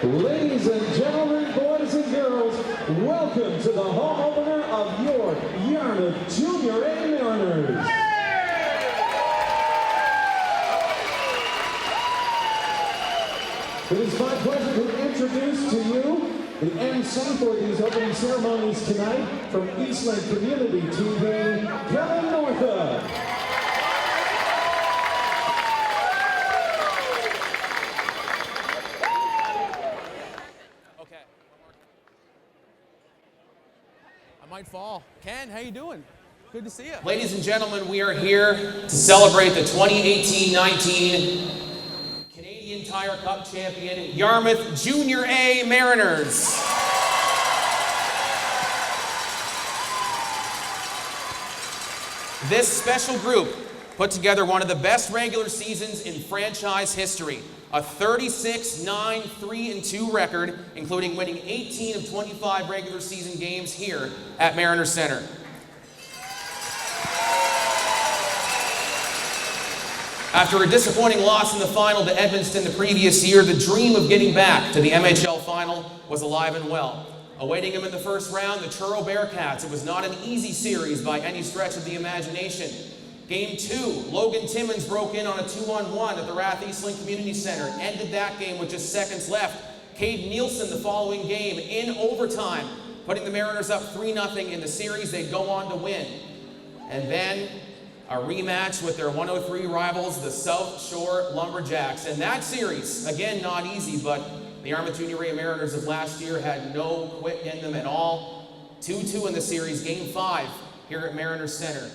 Ladies and gentlemen, boys and girls, welcome to the home opener of your Yarmouth Jr. A Mariners. It is my pleasure to introduce to you the MC for these opening ceremonies tonight from Eastland Community TV, Kevin Northup. Okay. I might fall. Ken, how you doing? Good to see you. Ladies and gentlemen, we are here to celebrate the 2018-19 Canadian Tire Cup champion, Yarmouth Jr. A Mariners. This special group put together one of the best regular seasons in franchise history. A 36-9-3-2 record, including winning 18 of 25 regular season games here at Mariners Center. After a disappointing loss in the final to Edmundston the previous year, the dream of getting back to the MHL final was alive and well. Awaiting him in the first round, the Truro Bearcats. It was not an easy series by any stretch of the imagination. Game 2, Logan Timmons broke in on a 2-on-1 at the Rath Eastland Community Center. Ended that game with just seconds left. Cade Nielsen the following game in overtime, putting the Mariners up 3-0 in the series. They'd go on to win. And then a rematch with their 103 rivals, the South Shore Lumberjacks. And that series, again, not easy, but the Yarmouth Jr. A Mariners of last year had no quit in them at all. 2-2 in the series, Game 5 here at Mariners Center.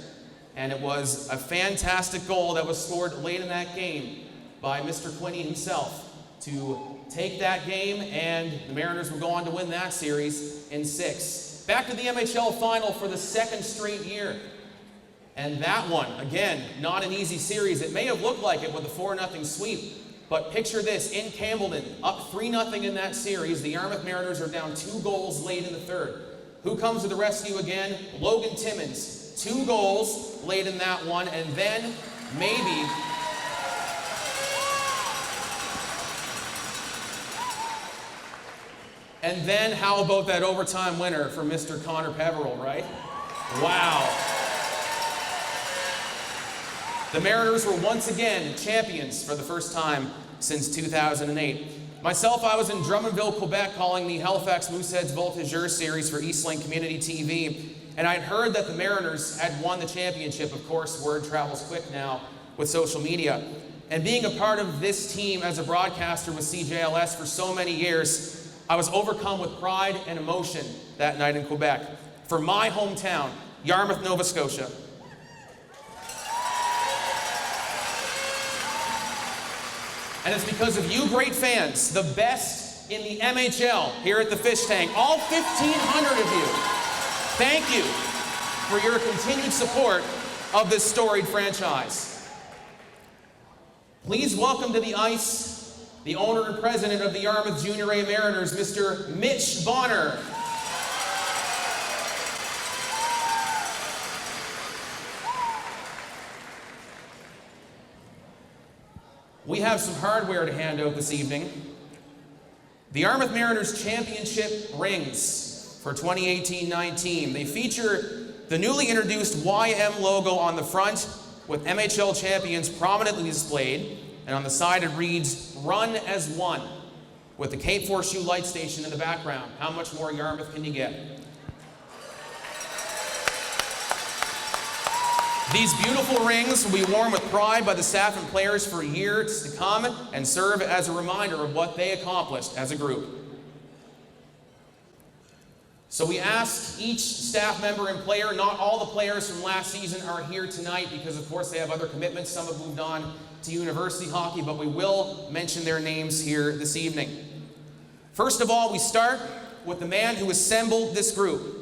And it was a fantastic goal that was scored late in that game by Mr. Quinney himself to take that game, and the Mariners would go on to win that series in 6. Back to the MHL final for the second straight year. And that one, again, not an easy series. It may have looked like it with a 4-0 sweep, but picture this, in Campbellton, up 3-0 in that series. The Yarmouth Mariners are down 2 goals late in the third. Who comes to the rescue again? Logan Timmons. 2 goals late in that one, and then maybe how about that overtime winner for Mr. Connor Peveril, right? Wow. The Mariners were once again champions for the first time since 2008. Myself, I was in Drummondville, Quebec, calling the Halifax Mooseheads Voltigeurs series for Eastland Community TV. And I'd heard that the Mariners had won the championship. Of course, word travels quick now with social media. And being a part of this team as a broadcaster with CJLS for so many years, I was overcome with pride and emotion that night in Quebec for my hometown, Yarmouth, Nova Scotia. And it's because of you great fans, the best in the MHL here at the Fish Tank, all 1,500 of you. Thank you for your continued support of this storied franchise. Please welcome to the ice the owner and president of the Yarmouth Jr. A Mariners, Mr. Mitch Bonner. We have some hardware to hand out this evening. The Yarmouth Mariners championship rings for 2018-19. They feature the newly introduced YM logo on the front with MHL champions prominently displayed, and on the side it reads, "Run as one," with the Cape Horseshoe light station in the background. How much more Yarmouth can you get? These beautiful rings will be worn with pride by the staff and players for years to come and serve as a reminder of what they accomplished as a group. So we asked each staff member and player, not all the players from last season are here tonight because of course they have other commitments. Some have moved on to university hockey, but we will mention their names here this evening. First of all, we start with the man who assembled this group.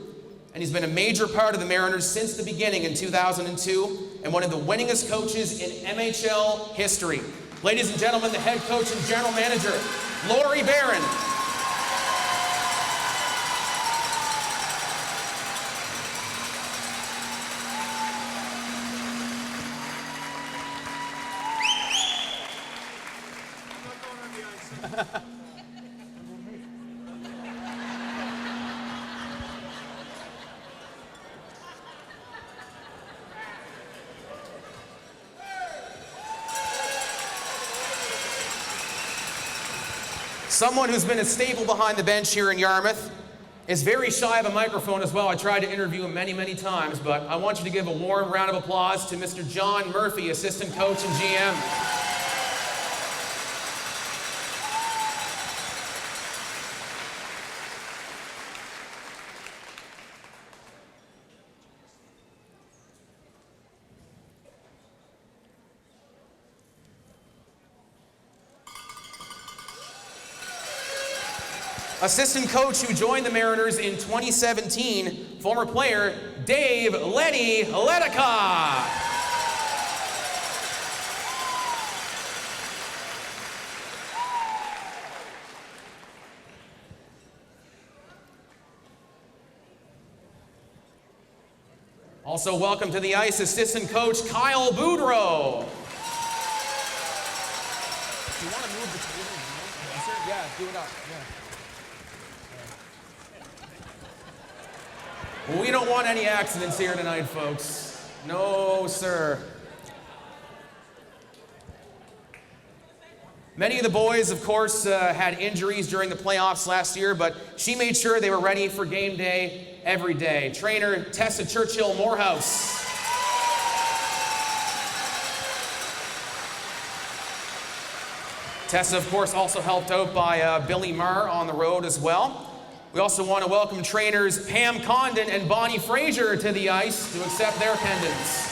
And he's been a major part of the Mariners since the beginning in 2002 and one of the winningest coaches in MHL history. Ladies and gentlemen, the head coach and general manager, Laurie Barron. Someone who's been a staple behind the bench here in Yarmouth is very shy of a microphone as well. I tried to interview him many, many times, but I want you to give a warm round of applause to Mr. John Murphy, assistant coach and GM. Assistant coach who joined the Mariners in 2017, former player Dave Letty Letica. Also welcome to the ice, assistant coach Kyle Boudreau. Do you want to move the table? Yeah, do it up. Yeah. We don't want any accidents here tonight, folks. No, sir. Many of the boys, of course, had injuries during the playoffs last year, but she made sure they were ready for game day every day. Trainer Tessa Churchill-Morehouse. Tessa, of course, also helped out by Billy Marr on the road as well. We also want to welcome trainers Pam Condon and Bonnie Frazier to the ice to accept their pendants.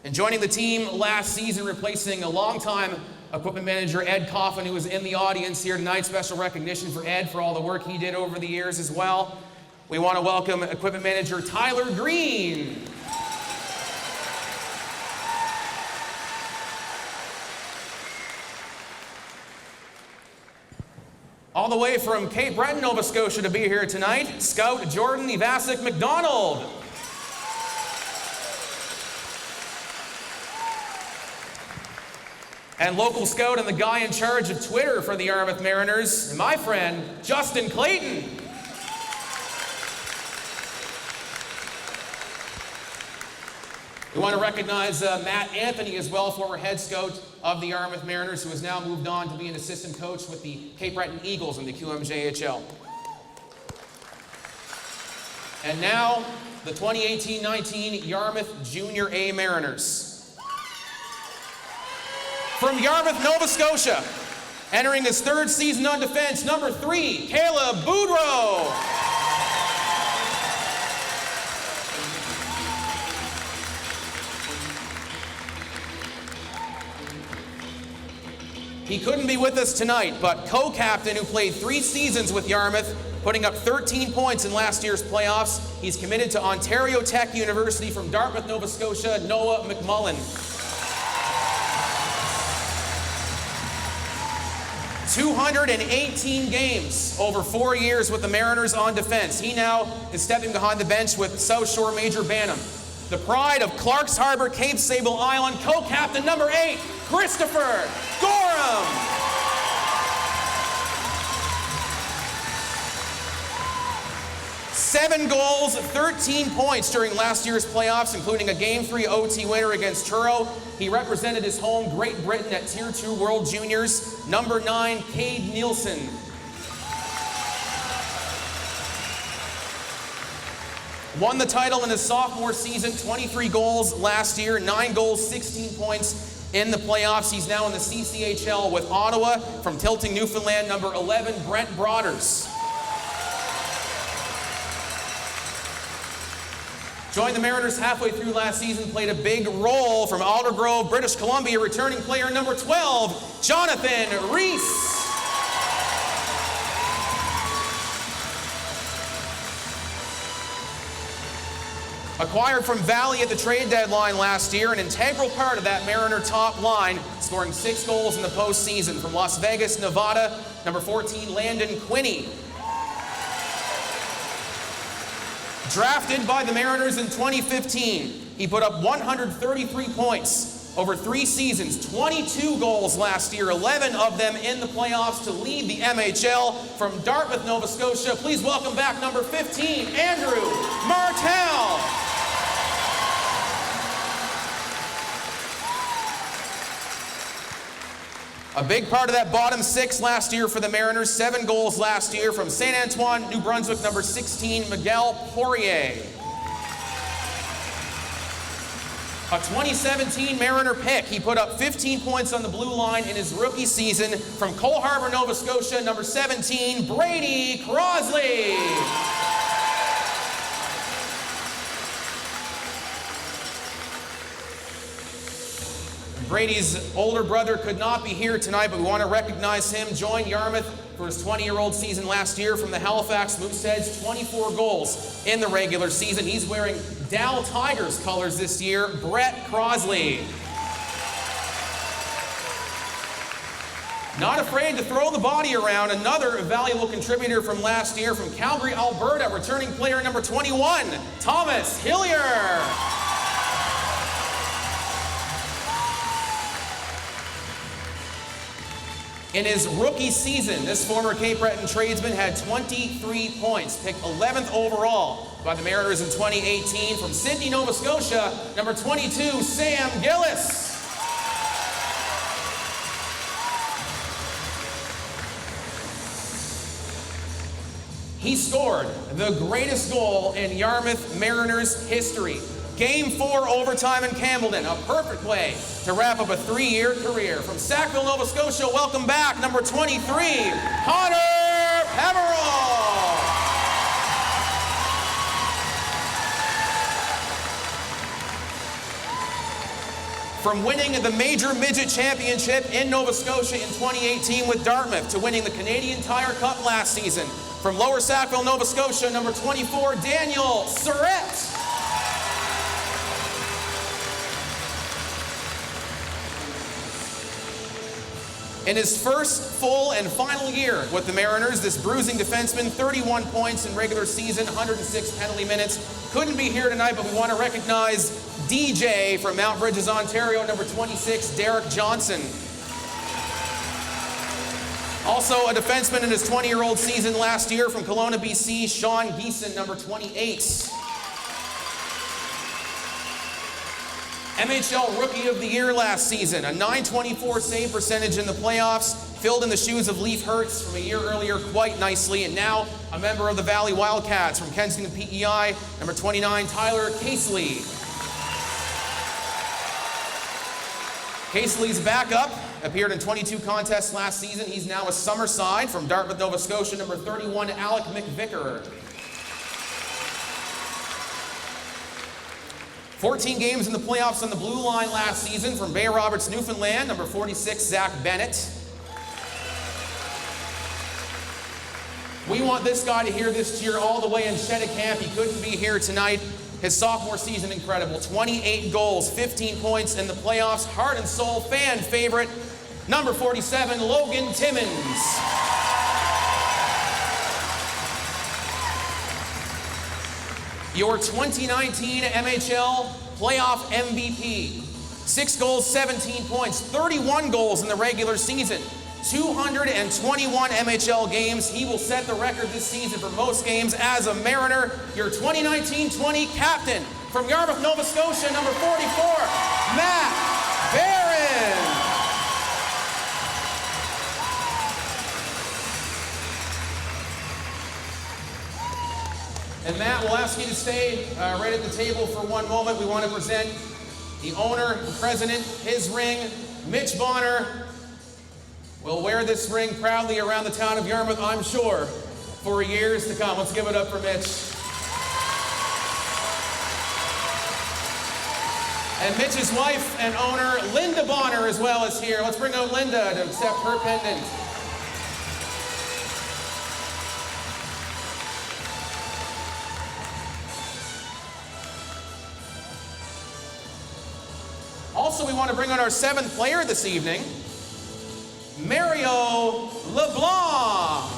And joining the team last season, replacing a longtime equipment manager Ed Coffin, who was in the audience here tonight. Special recognition for Ed for all the work he did over the years as well. We want to welcome equipment manager Tyler Green. All the way from Cape Breton, Nova Scotia to be here tonight, Scout Jordan Ivasic McDonald. And local scout and the guy in charge of Twitter for the Yarmouth Mariners, my friend, Justin Clayton. We want to recognize Matt Anthony as well, former head scout of the Yarmouth Mariners, who has now moved on to be an assistant coach with the Cape Breton Eagles in the QMJHL. And now, the 2018-19 Yarmouth Junior A Mariners. From Yarmouth, Nova Scotia, entering his third season on defense, number 3, Caleb Boudreau. He couldn't be with us tonight, but co-captain who played 3 seasons with Yarmouth, putting up 13 points in last year's playoffs. He's committed to Ontario Tech University from Dartmouth, Nova Scotia, Noah McMullen. 218 games over 4 years with the Mariners on defense. He now is stepping behind the bench with South Shore Major Bantam. The pride of Clark's Harbor, Cape Sable Island, co-captain number 8, Christopher Gorham. Seven goals, 13 points during last year's playoffs, including a Game 3 OT winner against Truro. He represented his home, Great Britain, at Tier 2 World Juniors. Number 9, Cade Nielsen. Won the title in his sophomore season, 23 goals last year, 9 goals, 16 points in the playoffs. He's now in the CCHL with Ottawa. From Tilting, Newfoundland, number 11, Brent Broaders. Joined the Mariners halfway through last season, played a big role from Aldergrove, British Columbia, returning player number 12, Jonathan Reese. Acquired from Valley at the trade deadline last year, an integral part of that Mariner top line, scoring 6 goals in the postseason. From Las Vegas, Nevada, number 14, Landon Quinney. Drafted by the Mariners in 2015, he put up 133 points over 3 seasons, 22 goals last year, 11 of them in the playoffs to lead the MHL. From Dartmouth, Nova Scotia, please welcome back number 15, Andrew Martel. A big part of that bottom six last year for the Mariners. 7 goals last year from St. Antoine, New Brunswick, number 16, Miguel Poirier. A 2017 Mariner pick. He put up 15 points on the blue line in his rookie season from Cole Harbour, Nova Scotia, number 17, Brady Crosley. Brady's older brother could not be here tonight, but we want to recognize him. Joined Yarmouth for his 20-year-old season last year from the Halifax Mooseheads, 24 goals in the regular season. He's wearing Dow Tigers colors this year, Brett Crosley. Not afraid to throw the body around, another valuable contributor from last year from Calgary, Alberta, returning player number 21, Thomas Hillier. In his rookie season, this former Cape Breton tradesman had 23 points, picked 11th overall by the Mariners in 2018 from Sydney, Nova Scotia, number 22, Sam Gillis. He scored the greatest goal in Yarmouth Mariners history. Game 4 overtime in Campbellton, a perfect way to wrap up a 3-year career. From Sackville, Nova Scotia, welcome back, number 23, Connor Peveril. From winning the Major Midget Championship in Nova Scotia in 2018 with Dartmouth to winning the Canadian Tire Cup last season. From Lower Sackville, Nova Scotia, number 24, Daniel Surrett. In his first full and final year with the Mariners, this bruising defenseman, 31 points in regular season, 106 penalty minutes. Couldn't be here tonight, but we want to recognize DJ from Mount Bridges, Ontario, number 26, Derek Johnson. Also a defenseman in his 20-year-old season last year from Kelowna, BC, Sean Geeson, number 28. MHL Rookie of the Year last season, a .924 save percentage in the playoffs, filled in the shoes of Leaf Hurts from a year earlier quite nicely, and now a member of the Valley Wildcats from Kensington PEI, number 29, Tyler Casely. Casely's backup appeared in 22 contests last season. He's now a summer side from Dartmouth, Nova Scotia, number 31, Alec McVicker. 14 games in the playoffs on the blue line last season from Bay Roberts, Newfoundland, number 46, Zach Bennett. We want this guy to hear this cheer all the way in Cheticamp. He couldn't be here tonight. His sophomore season, incredible. 28 goals, 15 points in the playoffs. Heart and soul fan favorite, number 47, Logan Timmins. Your 2019 MHL playoff MVP. 6 goals, 17 points, 31 goals in the regular season. 221 MHL games. He will set the record this season for most games as a Mariner. Your 2019-20 captain from Yarmouth, Nova Scotia, number 44, Matt Barron. And Matt, we'll ask you to stay right at the table for one moment. We want to present the owner, the president, his ring. Mitch Bonner will wear this ring proudly around the town of Yarmouth, I'm sure, for years to come. Let's give it up for Mitch. And Mitch's wife and owner, Linda Bonner, as well, is here. Let's bring out Linda to accept her pendant. Also, we want to bring on our 7th player this evening, Mario LeBlanc.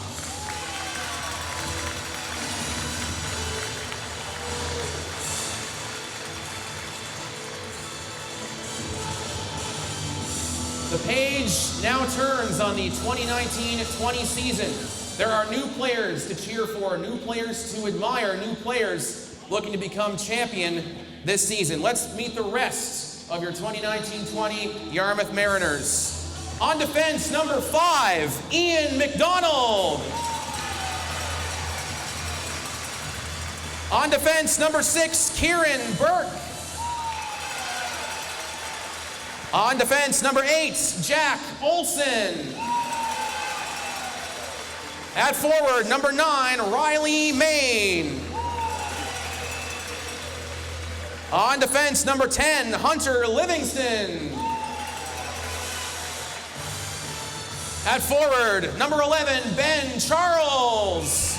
The page now turns on the 2019-20 season. There are new players to cheer for, new players to admire, new players looking to become champion this season. Let's meet the rest of your 2019-20 Yarmouth Mariners. On defense, number 5, Ian McDonald. On defense, number 6, Kieran Burke. On defense, number 8, Jack Olson. At forward, number 9, Riley Main. On defense, number 10, Hunter Livingston. At forward, number 11, Ben Charles.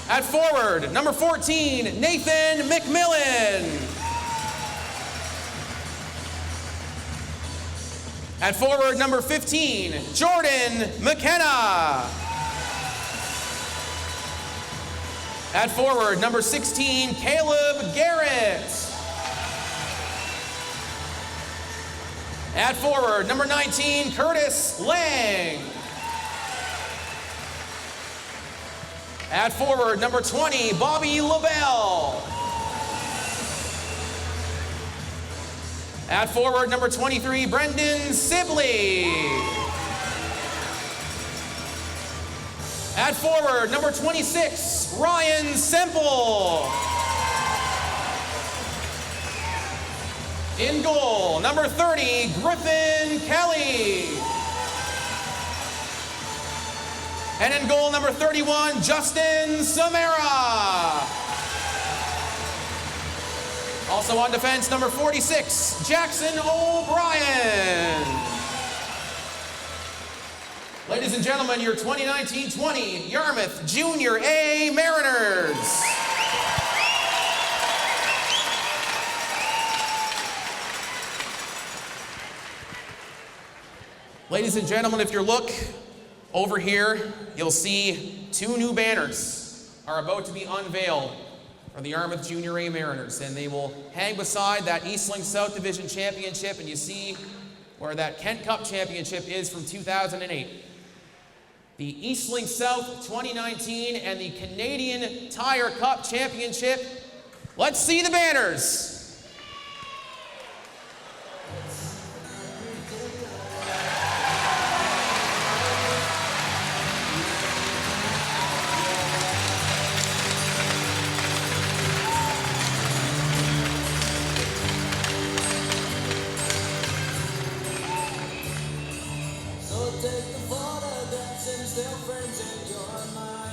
At forward, number 14, Nathan McMillan. At forward, number 15, Jordan McKenna. At forward, number 16, Caleb Garrett. At forward, number 19, Curtis Lang. At forward, number 20, Bobby LaBelle. At forward, number 23, Brendan Sibley. At forward, number 26, Ryan Semple. In goal, number 30, Griffin Kelly. And in goal, number 31, Justin Samara. Also on defense, number 46, Jackson O'Brien. Ladies and gentlemen, your 2019-20 Yarmouth Junior A Mariners. Ladies and gentlemen, if you look over here, you'll see 2 new banners are about to be unveiled for the Yarmouth Junior A Mariners, and they will hang beside that Eastlink South Division Championship, and you see where that Kent Cup Championship is from 2008. The Eastlink South 2019 and the Canadian Tire Cup Championship. Let's see the banners.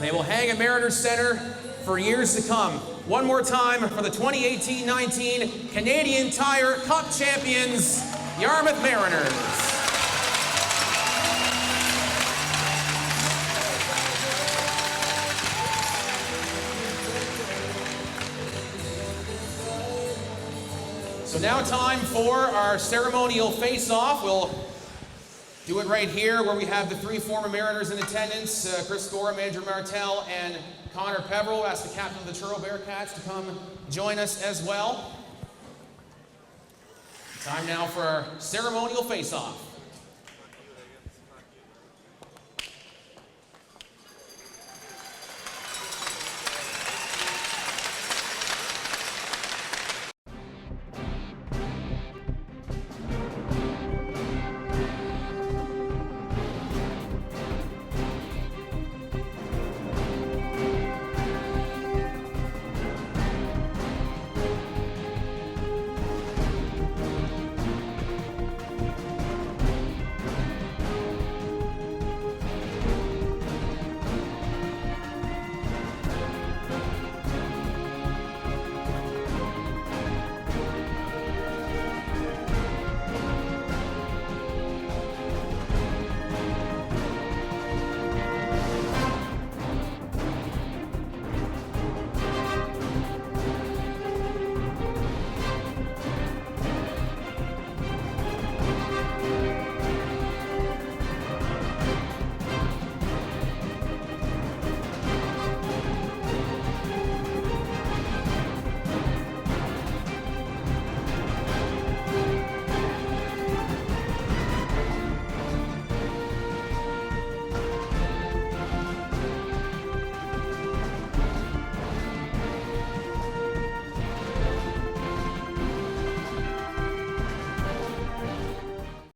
They will hang at Mariners Center for years to come. One more time for the 2018-19 Canadian Tire Cup champions, Yarmouth Mariners. So now time for our ceremonial face-off. We'll do it right here where we have the 3 former Mariners in attendance, Chris Gorham, Andrew Martell, and Connor Peveril. Ask the captain of the Truro Bearcats to come join us as well. Time now for our ceremonial face-off.